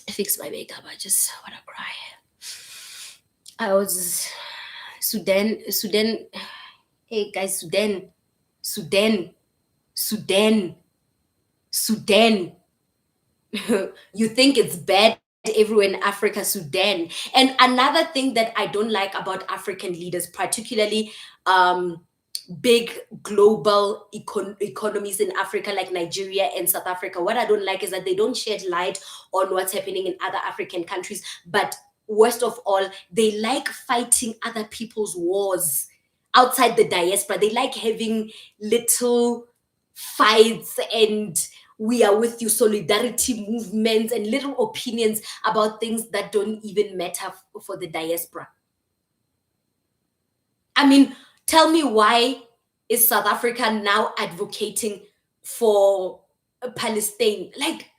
fix my makeup. I just want to cry. I was Sudan. Hey guys, Sudan. You think it's bad everywhere in Africa, Sudan. And another thing that I don't like about African leaders, particularly big global economies in Africa like Nigeria and South Africa, what I don't like is that they don't shed light on what's happening in other African countries. But worst of all, they like fighting other people's wars outside the diaspora. They like having little fights and we are with you solidarity movements and little opinions about things that don't even matter for the diaspora. I mean, tell me, why is South Africa now advocating for Palestine. Like,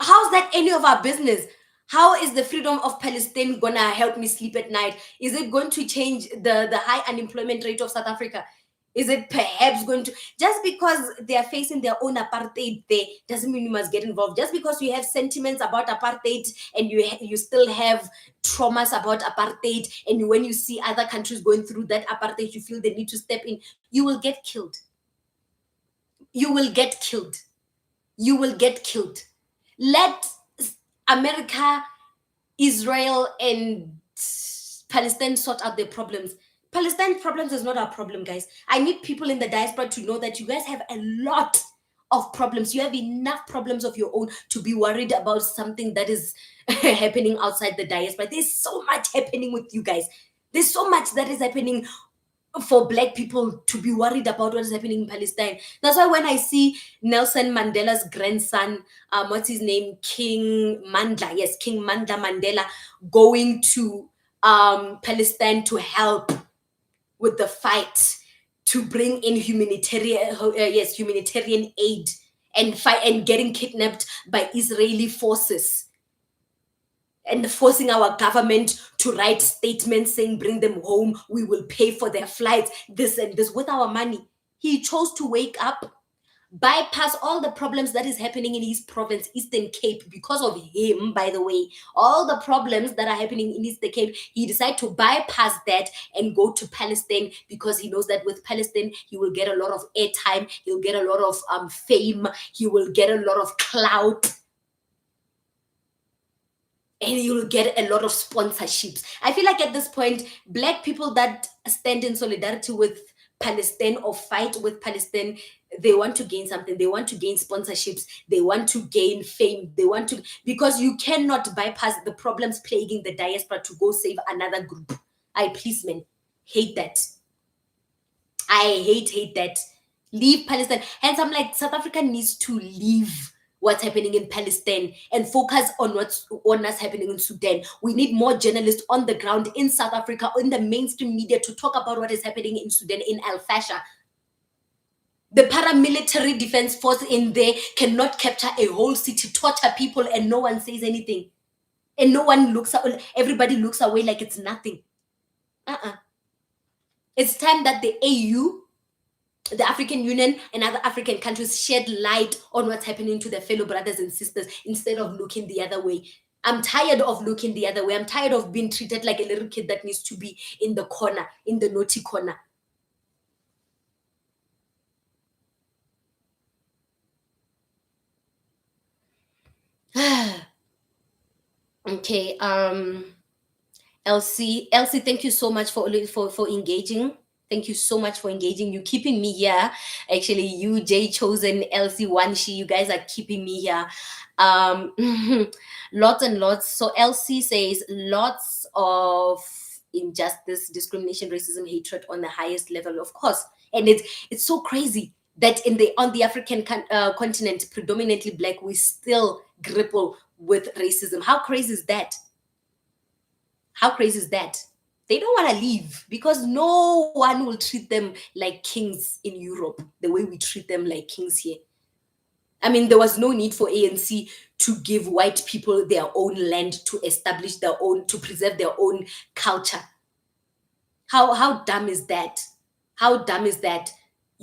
how's that any of our business? How is the freedom of Palestine gonna help me sleep at night? Is it going to change the high unemployment rate of South Africa? Is it perhaps going to, just because they are facing their own apartheid there doesn't mean you must get involved. Just because you have sentiments about apartheid and you still have traumas about apartheid, and when you see other countries going through that apartheid, you feel the need to step in, you will get killed. You will get killed. You will get killed. Let America, Israel, and Palestine sort out their problems. Palestine problems is not our problem, guys. I need people in the diaspora to know that you guys have a lot of problems. You have enough problems of your own to be worried about something that is happening outside the diaspora. There's so much happening with you guys. There's so much that is happening for Black people to be worried about what is happening in Palestine. That's why when I see Nelson Mandela's grandson, what's his name, King Mandla, yes, King Mandla Mandela, going to Palestine to help with the fight, to bring in humanitarian aid, and fight, and getting kidnapped by Israeli forces, and forcing our government to write statements saying bring them home, we will pay for their flights, this and this, with our money. He chose to wake up, bypass all the problems that is happening in his province, Eastern Cape, because of him, by the way. All the problems that are happening in Eastern Cape, he decided to bypass that and go to Palestine, because he knows that with Palestine he will get a lot of airtime, he'll get a lot of fame, he will get a lot of clout, and you'll get a lot of sponsorships. I feel like at this point, Black people that stand in solidarity with Palestine or fight with Palestine, they want to gain something. They want to gain sponsorships. They want to gain fame. They want to, because you cannot bypass the problems plaguing the diaspora to go save another group. I, policemen, hate that. I hate that. Leave Palestine. Hence, I'm like, South Africa needs to leave what's happening in Palestine and focus on what's happening in Sudan. We need more journalists on the ground in South Africa, in the mainstream media, to talk about what is happening in Sudan, in Fasher. The paramilitary defense force in there cannot capture a whole city, torture people, and no one says anything. And no one looks up, everybody looks away like it's nothing. It's time that the AU, the African Union, and other African countries shed light on what's happening to their fellow brothers and sisters instead of looking the other way. I'm tired of looking the other way. I'm tired of being treated like a little kid that needs to be in the corner, in the naughty corner. Okay, Elsie, thank you so much for engaging. Thank you so much for engaging. You keeping me here. Actually, you, Jay Chosen, Elsie, Wanshi, you guys are keeping me here. Lots and lots. So Elsie says lots of injustice, discrimination, racism, hatred on the highest level, of course. And it's so crazy that on the African continent, predominantly Black, we still grapple with racism. How crazy is that? How crazy is that? They don't want to leave because no one will treat them like kings in Europe the way we treat them like kings here. I mean, there was no need for ANC to give white people their own land to establish their own, to preserve their own culture. How dumb is that? How dumb is that?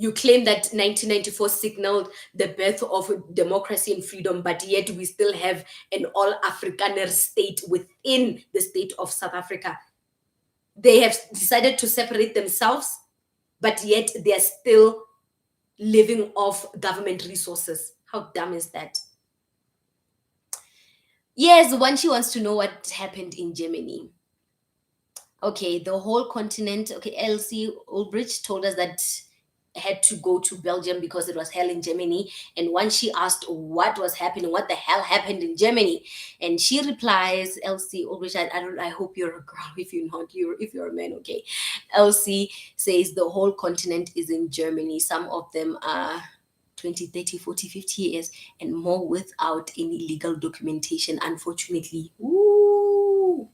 You claim that 1994 signaled the birth of democracy and freedom, but yet we still have an all-Afrikaner state within the state of South Africa. They have decided to separate themselves, but yet they're still living off government resources. How dumb is that? Yes, one, she wants to know what happened in Germany. Okay, the whole continent. Okay, Elsie Ulbricht told us that had to go to Belgium because it was hell in Germany. And once she asked what was happening, what the hell happened in Germany, and she replies, Elsie Ulbricht, I hope you're a girl. If you're not, if you're a man, okay. Elsie says the whole continent is in Germany. Some of them are 20, 30, 40, 50 years and more without any legal documentation, unfortunately. Ooh.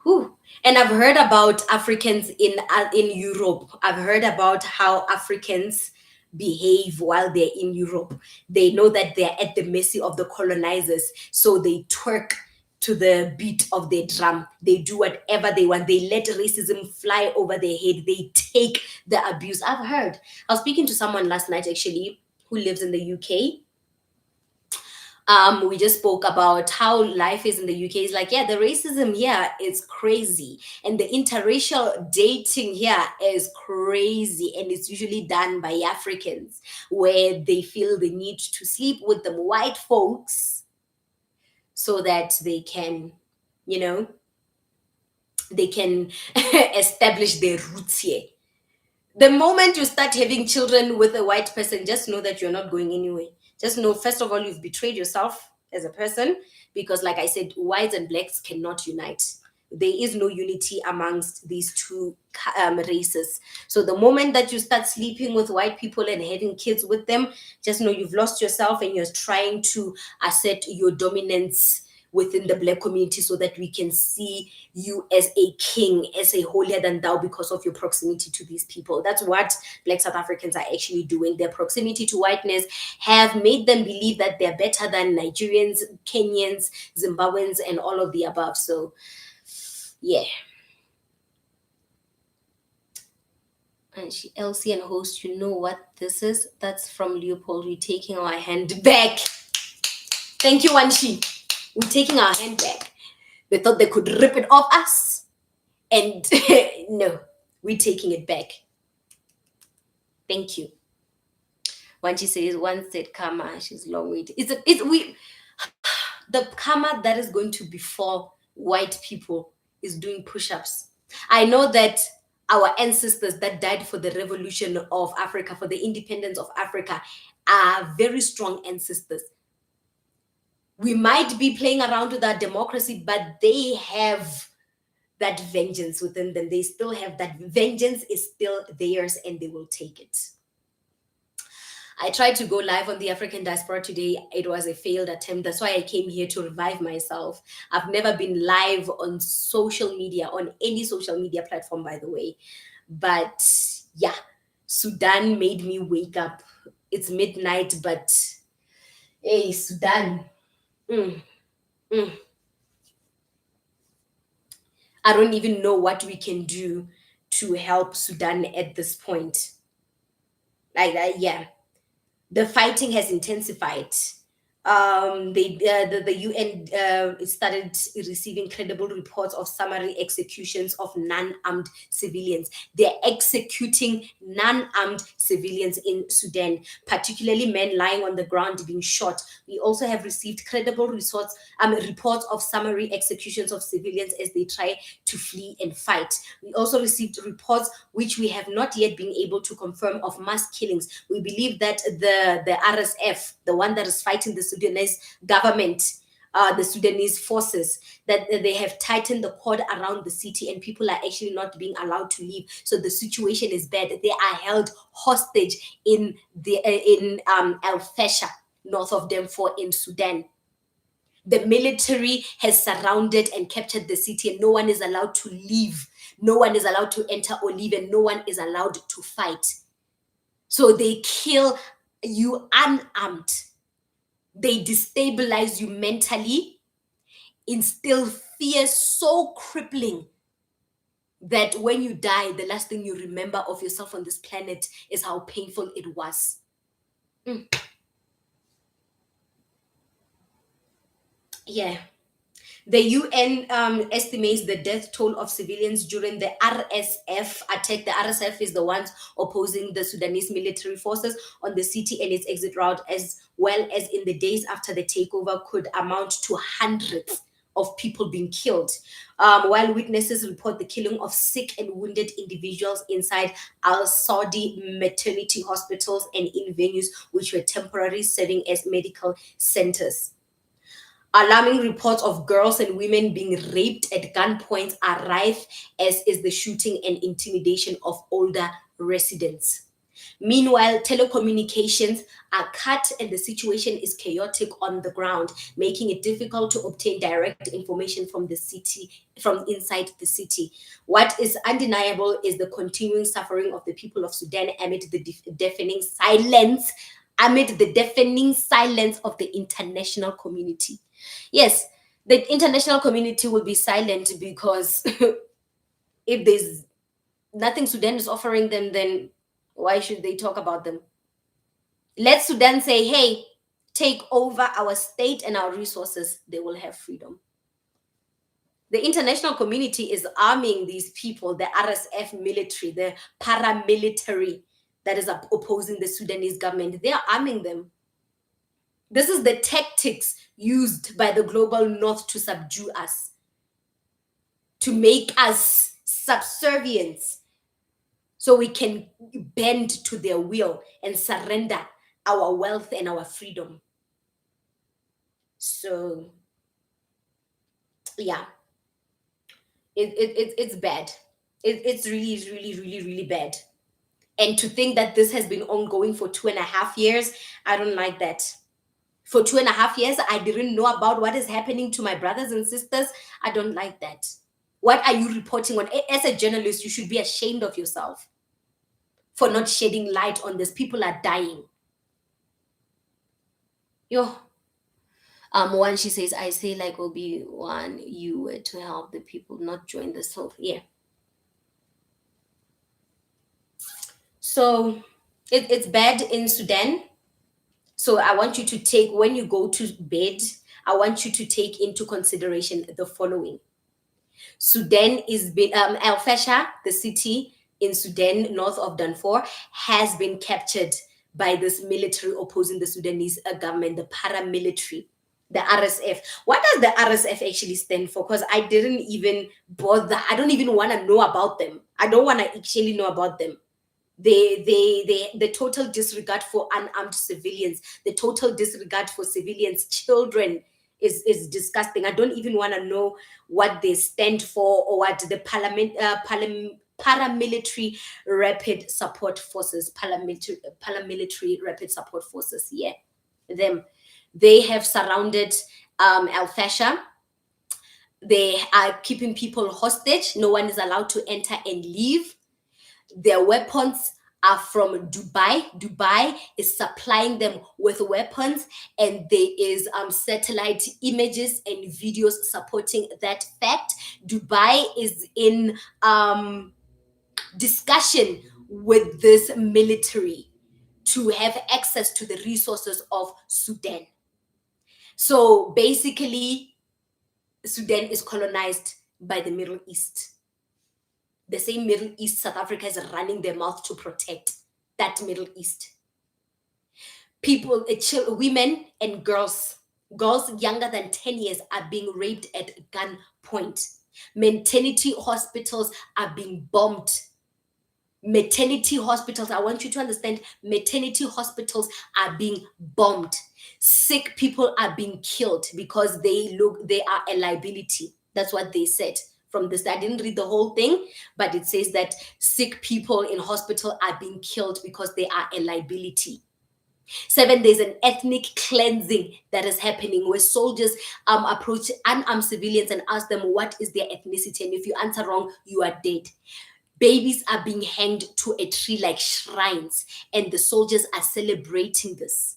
Whew. And I've heard about Africans in Europe. I've heard about how Africans behave while they're in Europe. They know that they're at the mercy of the colonizers, so they twerk to the beat of their drum. They do whatever they want. They let racism fly over their head. They take the abuse. I've heard. I was speaking to someone last night actually who lives in the UK. We just spoke about how life is in the UK. It's like, yeah, the racism here is crazy, and the interracial dating here is crazy, and it's usually done by Africans, where they feel the need to sleep with them white folks so that they can, you know, they can establish their roots here. The moment you start having children with a white person, just know that you're not going anywhere. Just know, first of all, you've betrayed yourself as a person, because, like I said, whites and blacks cannot unite. There is no unity amongst these two races. So the moment that you start sleeping with white people and having kids with them, just know you've lost yourself, and you're trying to assert your dominance within the black community so that we can see you as a king, as a holier than thou, because of your proximity to these people. That's what black South Africans are actually doing. Their proximity to whiteness have made them believe that they're better than Nigerians, Kenyans, Zimbabweans, and all of the above. So yeah. And Elsie and host, you know what this is? That's from Leopold. We're taking our hand back. Thank you, Wanshi. We're taking our hand back. They thought they could rip it off us. And no, we're taking it back. Thank you. Wanshi says, one said karma, she's long waiting. The karma that is going to befall white people is doing push-ups. I know that our ancestors that died for the revolution of Africa, for the independence of Africa, are very strong ancestors. We might be playing around with our democracy, but they have that vengeance within them. They still have that vengeance, is still theirs, and they will take it. I tried to go live on the African diaspora today. It was a failed attempt. That's why I came here to revive myself. I've never been live on social media, on any social media platform, by the way. But yeah, Sudan made me wake up. It's midnight, but hey, Sudan. Mm, mm. I don't even know what we can do to help Sudan at this point. Like that, yeah. The fighting has intensified. The UN started receiving credible reports of summary executions of non-armed civilians. They're executing non-armed civilians in Sudan, particularly men lying on the ground being shot. We also have received credible reports of summary executions of civilians as they try to flee and fight. We also received reports, which we have not yet been able to confirm, of mass killings. We believe that the RSF, the one that is fighting the Sudanese government, the Sudanese forces, that they have tightened the cord around the city, and people are actually not being allowed to leave. So the situation is bad. They are held hostage in El Fasher, north of Darfur in Sudan. The military has surrounded and captured the city, and no one is allowed to leave. No one is allowed to enter or leave, and no one is allowed to fight. So they kill you unarmed. They destabilize you mentally, instill fear so crippling that when you die, the last thing you remember of yourself on this planet is how painful it was. Yeah. The UN estimates the death toll of civilians during the RSF attack. The RSF is the ones opposing the Sudanese military forces on the city and its exit route, as well as in the days after the takeover, could amount to hundreds of people being killed. While witnesses report the killing of sick and wounded individuals inside al-Saudi maternity hospitals and in venues which were temporarily serving as medical centers. Alarming reports of girls and women being raped at gunpoint are rife, as is the shooting and intimidation of older residents. Meanwhile, telecommunications are cut and the situation is chaotic on the ground, making it difficult to obtain direct information from the city, from inside the city. What is undeniable is the continuing suffering of the people of Sudan amid the deafening silence of the international community. Yes, the international community will be silent because if there's nothing Sudan is offering them, then why should they talk about them? Let Sudan say, hey, take over our state and our resources, they will have freedom. The international community is arming these people, the RSF military, the paramilitary that is opposing the Sudanese government. They are arming them. This is the tactics used by the global north to subdue us, to make us subservient, so we can bend to their will and surrender our wealth and our freedom. So, yeah, it's bad. It's really bad. And to think that this has been ongoing for 2.5 years, I don't like that. For 2.5 years, I didn't know about what is happening to my brothers and sisters. I don't like that. What are you reporting on? As a journalist, you should be ashamed of yourself for not shedding light on this. People are dying. Yo. One, she says, I say like Obi-Wan, you were to help the people, not join the self. Yeah. So it's bad in Sudan. So I want you to take, when you go to bed, I want you to take into consideration the following. Sudan is been Al Fasher, the city in Sudan, north of Darfur, has been captured by this military opposing the Sudanese government, the paramilitary, the RSF. What does the RSF actually stand for? Because I didn't even bother. I don't even want to know about them. I don't want to actually know about them. The total disregard for unarmed civilians, the total disregard for civilians, children is disgusting. I don't even want to know what they stand for or what the paramilitary rapid support forces, paramilitary rapid support forces. Yeah, them. They have surrounded Al Fasher. They are keeping people hostage. No one is allowed to enter and leave. Their weapons are from Dubai. Dubai is supplying them with weapons, and there is satellite images and videos supporting that fact. Dubai is in discussion with this military to have access to the resources of Sudan. So basically, Sudan is colonized by the Middle East. The same Middle East South Africa is running their mouth to protect that Middle East. People, women and girls younger than 10 years are being raped at gunpoint. Maternity hospitals are being bombed. Maternity hospitals, I want you to understand, maternity hospitals are being bombed. Sick people are being killed because they are a liability. That's what they said. From this, I didn't read the whole thing, but it says that sick people in hospital are being killed because they are a liability. 7, there's an ethnic cleansing that is happening where soldiers approach unarmed civilians and ask them what is their ethnicity, and if you answer wrong, you are dead. Babies are being hanged to a tree like shrines, and the soldiers are celebrating this.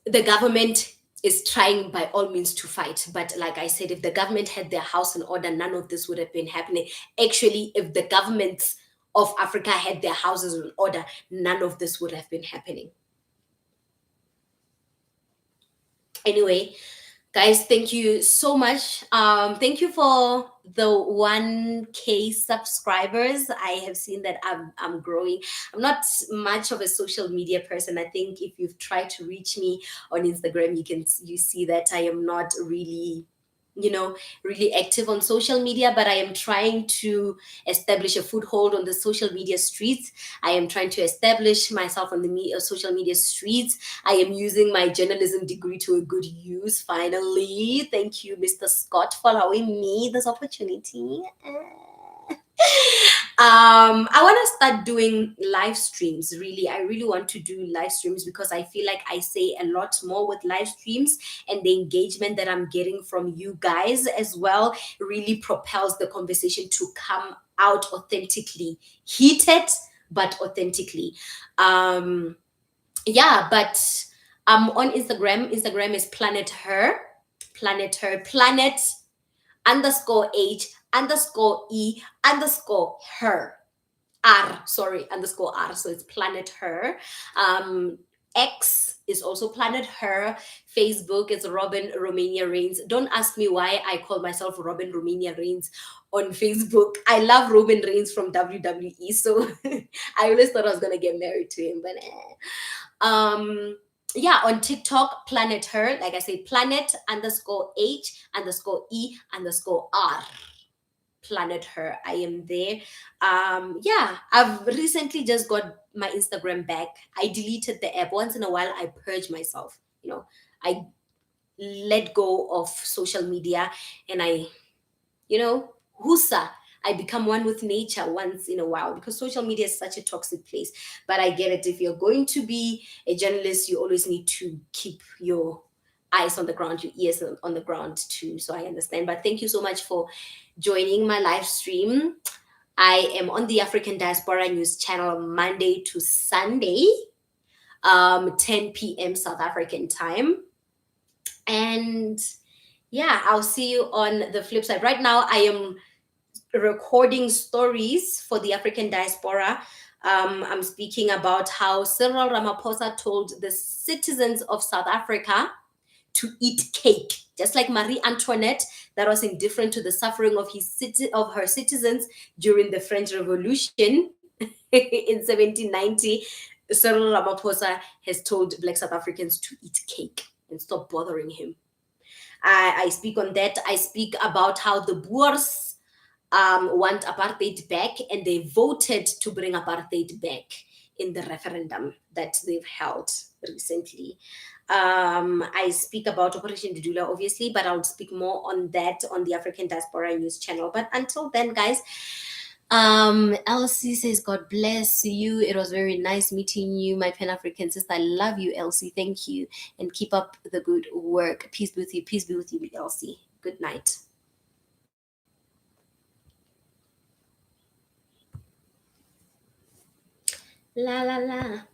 The government is trying by all means to fight. But like I said, if the government had their house in order, none of this would have been happening. Actually, if the governments of Africa had their houses in order, none of this would have been happening. Anyway, guys, thank you so much. Thank you for the 1K subscribers. I have seen that I'm growing. I'm not much of a social media person. I think if you've tried to reach me on Instagram, you see that I am not really you know, really active on social media, but I am trying to establish a foothold on the social media streets. I am trying to establish myself on the social media streets. I am using my journalism degree to a good use, finally. Thank you, Mr. Scott, for allowing me this opportunity. I want to start doing live streams. Really, I really want to do live streams because I feel like I say a lot more with live streams, and the engagement that I'm getting from you guys as well really propels the conversation to come out authentically, heated but authentically. um yeah, but on Instagram is planet underscore H underscore E underscore her R, sorry, underscore R. So it's Planet Her. Um, X is also Planet Her. Facebook is Robin Romania Reigns. Don't ask me why I call myself Robin Romania Reigns on Facebook. I love Robin Reigns from WWE, so I always thought I was gonna get married to him, but yeah, on TikTok, Planet Her, like I say, Planet underscore H underscore E underscore R. Planet Her. I am there. Yeah, I've recently just got my Instagram back. I deleted the app. Once in a while, I purge myself. I let go of social media, and husa. I become one with nature once in a while, because social media is such a toxic place. But I get it. If you're going to be a journalist, you always need to keep your eyes on the ground, your ears on the ground too. So I understand. But thank you so much for joining my live stream. I am on the African Diaspora News channel Monday to Sunday, 10 p.m. South African time. And yeah, I'll see you on the flip side. Right now, I am recording stories for the African diaspora. I'm speaking about how Cyril Ramaphosa told the citizens of South Africa to eat cake, just like Marie Antoinette, that was indifferent to the suffering of her citizens during the French Revolution in 1790. Cyril Ramaphosa has told Black South Africans to eat cake and stop bothering him. I speak on that. I speak about how the Boers want apartheid back, and they voted to bring apartheid back in the referendum that they've held recently. I speak about Operation Dudula, obviously, but I'll speak more on that on the African Diaspora News channel. But until then, guys, Elsie says, God bless you. It was very nice meeting you, my Pan African sister. I love you, Elsie. Thank you. And keep up the good work. Peace be with you. Peace be with you, Elsie. Good night. La la la.